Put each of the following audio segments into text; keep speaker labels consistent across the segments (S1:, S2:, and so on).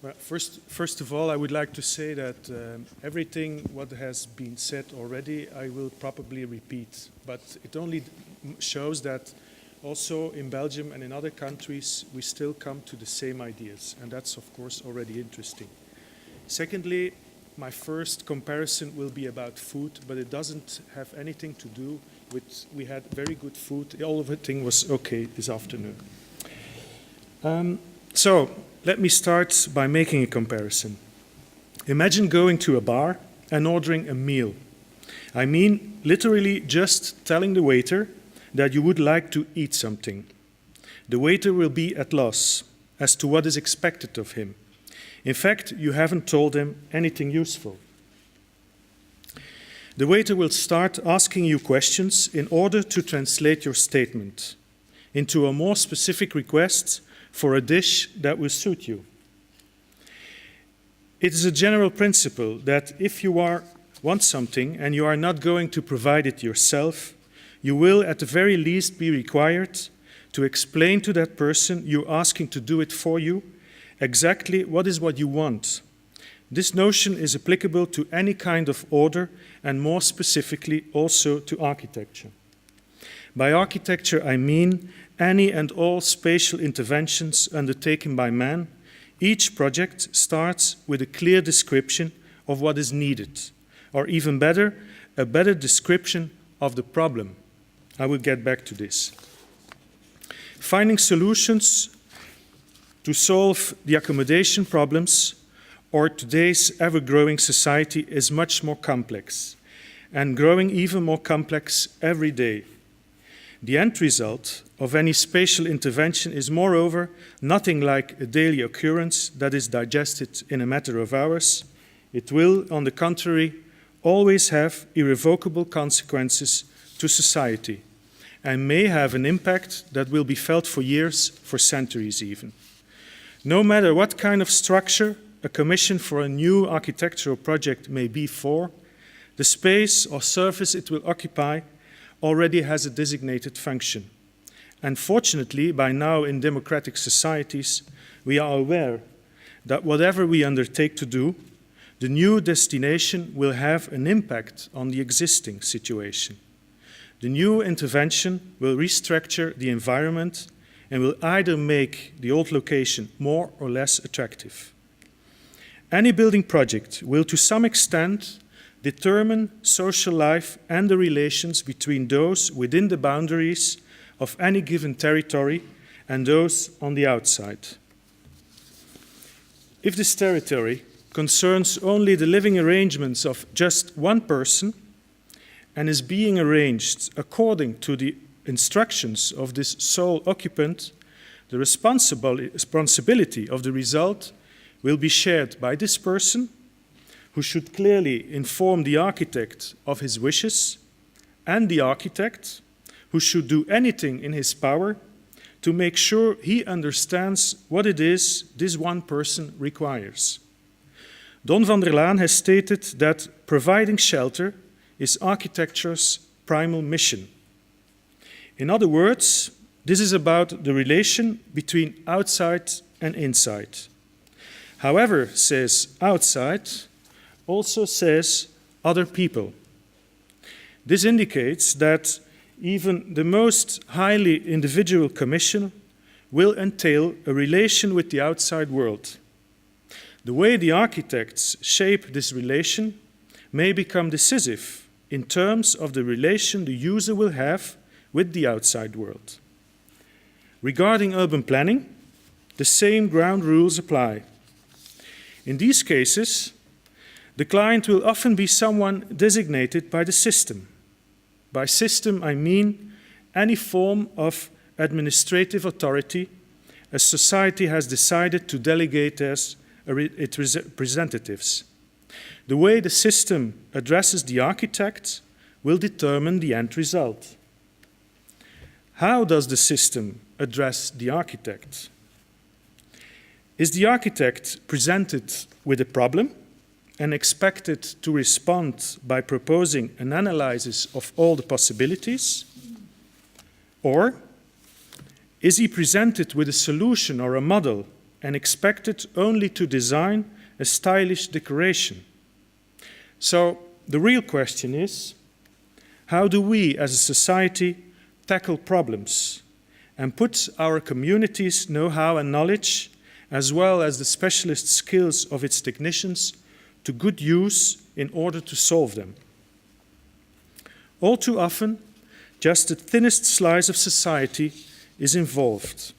S1: Well, first of all, I would like to say that everything what has been said already, I will probably repeat. But it only shows that also in Belgium and in other countries, we still come to the same ideas. And that's, of course, already interesting. Secondly, my first comparison will be about food, but it doesn't have anything to do with, we had very good food. All of everything was okay this afternoon. So let me start by making a comparison. Imagine going to a bar and ordering a meal. I mean, literally just telling the waiter that you would like to eat something. The waiter will be at loss as to what is expected of him. In fact, you haven't told him anything useful. The waiter will start asking you questions in order to translate your statement into a more specific request for a dish that will suit you. It is a general principle that if you want something and you are not going to provide it yourself, you will at the very least be required to explain to that person you're asking to do it for you exactly what you want. This notion is applicable to any kind of order and more specifically also to architecture. By architecture I mean any and all spatial interventions undertaken by man. Each project starts with a clear description of what is needed, or even better, a better description of the problem. I will get back to this. Finding solutions to solve the accommodation problems or today's ever-growing society is much more complex and growing even more complex every day. The end result of any spatial intervention is, moreover, nothing like a daily occurrence that is digested in a matter of hours. It will, on the contrary, always have irrevocable consequences to society and may have an impact that will be felt for years, for centuries even. No matter what kind of structure a commission for a new architectural project may be for, the space or surface it will occupy already has a designated function. And fortunately, by now in democratic societies, we are aware that whatever we undertake to do, the new destination will have an impact on the existing situation. The new intervention will restructure the environment and will either make the old location more or less attractive. Any building project will to some extent determine social life and the relations between those within the boundaries of any given territory and those on the outside. If this territory concerns only the living arrangements of just one person and is being arranged according to the instructions of this sole occupant, the responsibility of the result will be shared by this person, who should clearly inform the architect of his wishes, and the architect, who should do anything in his power to make sure he understands what it is this one person requires. Don van der Laan has stated that providing shelter is architecture's primal mission. In other words, this is about the relation between outside and inside. However, says outside, also says other people. This indicates that even the most highly individual commission will entail a relation with the outside world. The way the architects shape this relation may become decisive in terms of the relation the user will have with the outside world. Regarding urban planning, the same ground rules apply. In these cases, the client will often be someone designated by the system. By system, I mean any form of administrative authority a society has decided to delegate as its representatives. The way the system addresses the architect will determine the end result. How does the system address the architect? Is the architect presented with a problem and expected to respond by proposing an analysis of all the possibilities? Or is he presented with a solution or a model and expected only to design a stylish decoration. So the real question is, how do we as a society tackle problems and put our community's know-how and knowledge, as well as the specialist skills of its technicians, to good use in order to solve them? All too often, just the thinnest slice of society is involved.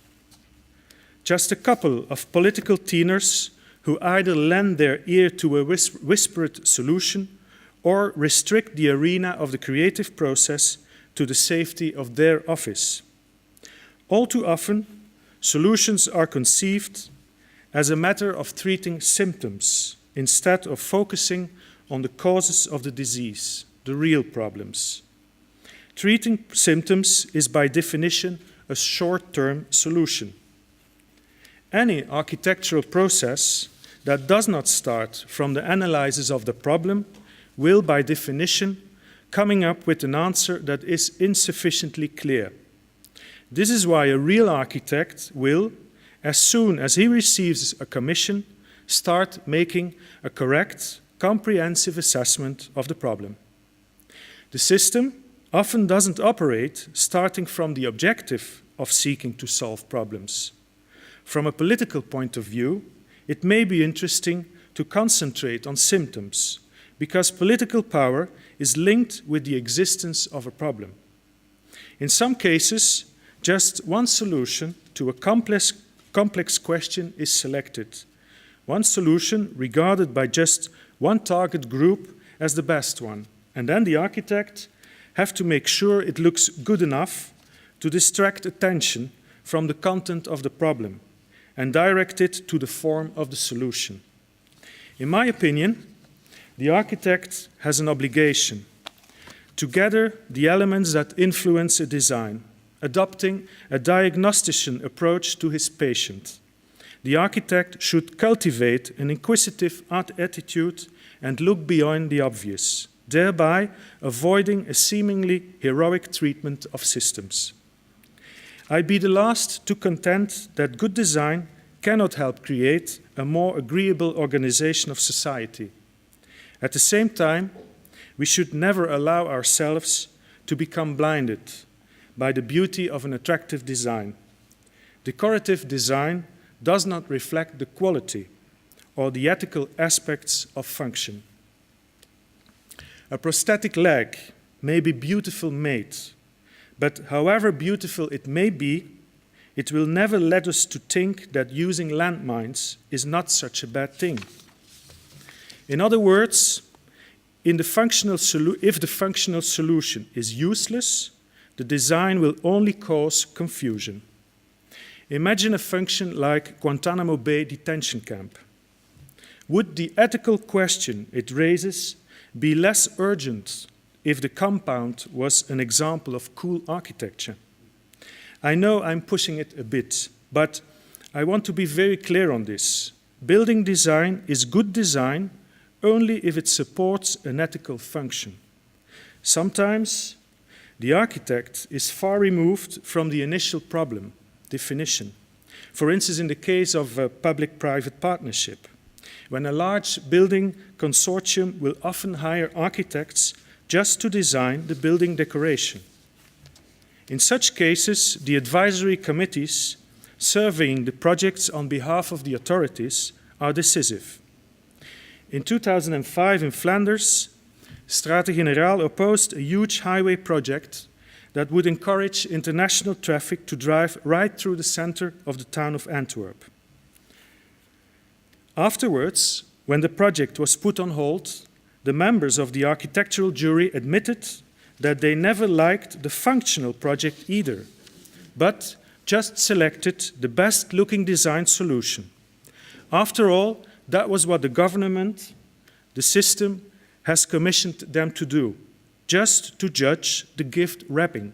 S1: Just a couple of political tenors who either lend their ear to a whispered solution or restrict the arena of the creative process to the safety of their office. All too often, solutions are conceived as a matter of treating symptoms instead of focusing on the causes of the disease, the real problems. Treating symptoms is by definition a short-term solution. Any architectural process that does not start from the analysis of the problem will, by definition, coming up with an answer that is insufficiently clear. This is why a real architect will, as soon as he receives a commission, start making a correct, comprehensive assessment of the problem. The system often doesn't operate starting from the objective of seeking to solve problems. From a political point of view, it may be interesting to concentrate on symptoms, because political power is linked with the existence of a problem. In some cases, just one solution to a complex question is selected. One solution regarded by just one target group as the best one, and then the architect have to make sure it looks good enough to distract attention from the content of the problem and direct it to the form of the solution. In my opinion, the architect has an obligation to gather the elements that influence a design, adopting a diagnostician approach to his patient. The architect should cultivate an inquisitive attitude and look beyond the obvious, thereby avoiding a seemingly heroic treatment of systems. I'd be the last to contend that good design cannot help create a more agreeable organization of society. At the same time, we should never allow ourselves to become blinded by the beauty of an attractive design. Decorative design does not reflect the quality or the ethical aspects of function. A prosthetic leg may be beautifully made, but however beautiful it may be, it will never lead us to think that using landmines is not such a bad thing. In other words, if the functional solution is useless, the design will only cause confusion. Imagine a function like Guantanamo Bay detention camp. Would the ethical question it raises be less urgent if the compound was an example of cool architecture? I know I'm pushing it a bit, but I want to be very clear on this. Building design is good design only if it supports an ethical function. Sometimes the architect is far removed from the initial problem definition. For instance, in the case of a public-private partnership, when a large building consortium will often hire architects just to design the building decoration. In such cases, the advisory committees surveying the projects on behalf of the authorities are decisive. In 2005 in Flanders, stRaten-generaal opposed a huge highway project that would encourage international traffic to drive right through the center of the town of Antwerp. Afterwards, when the project was put on hold, the members of the architectural jury admitted that they never liked the functional project either, but just selected the best-looking design solution. After all, that was what the government, the system, has commissioned them to do, just to judge the gift wrapping.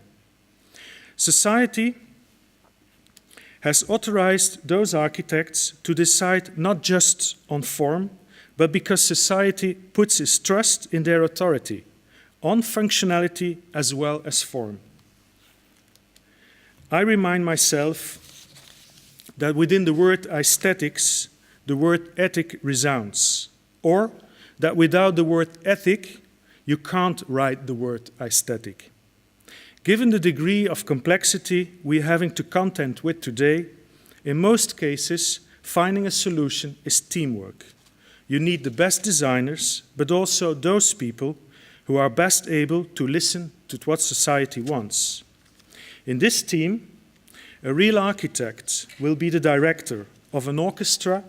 S1: Society has authorized those architects to decide not just on form, but because society puts its trust in their authority, on functionality as well as form. I remind myself that within the word aesthetics, the word ethic resounds, or that without the word ethic, you can't write the word aesthetic. Given the degree of complexity we're having to contend with today, in most cases, finding a solution is teamwork. You need the best designers, but also those people who are best able to listen to what society wants. In this team, a real architect will be the director of an orchestra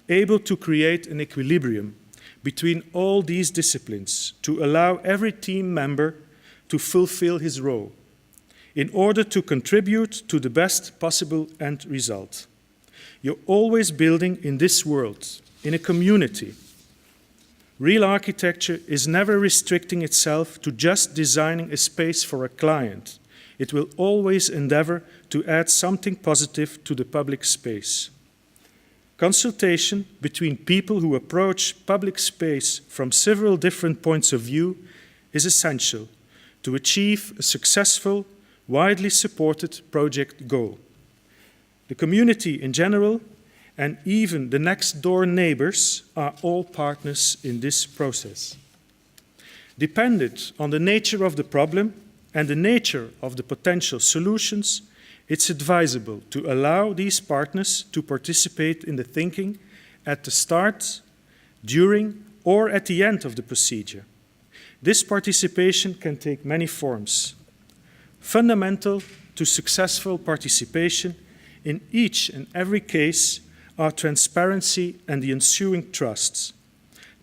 S1: able to create an equilibrium between all these disciplines to allow every team member to fulfill his role in order to contribute to the best possible end result. You're always building in this world, in a community. Real architecture is never restricting itself to just designing a space for a client. It will always endeavor to add something positive to the public space. Consultation between people who approach public space from several different points of view is essential to achieve a successful, widely supported project goal. The community in general and even the next door neighbors are all partners in this process. Dependent on the nature of the problem and the nature of the potential solutions, it's advisable to allow these partners to participate in the thinking at the start, during, or at the end of the procedure. This participation can take many forms. Fundamental to successful participation in each and every case are transparency and the ensuing trust.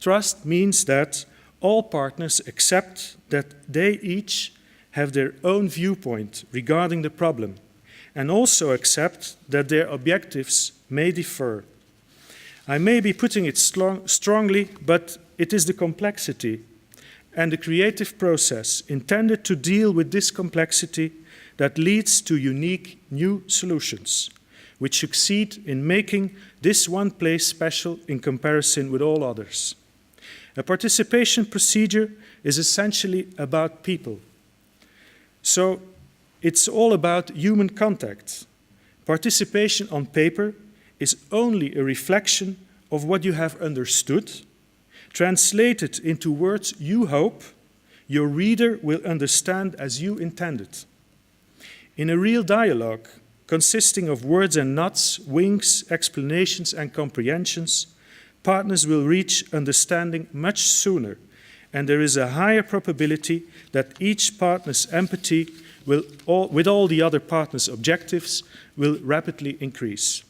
S1: Trust means that all partners accept that they each have their own viewpoint regarding the problem, and also accept that their objectives may differ. I may be putting it strongly, but it is the complexity and the creative process intended to deal with this complexity that leads to unique new solutions, which succeed in making this one place special in comparison with all others. A participation procedure is essentially about people. So it's all about human contact. Participation on paper is only a reflection of what you have understood, translated into words you hope your reader will understand as you intended. In a real dialogue, consisting of words and nods, winks, explanations and comprehensions, partners will reach understanding much sooner, and there is a higher probability that each partner's empathy with all the other partners' objectives will rapidly increase.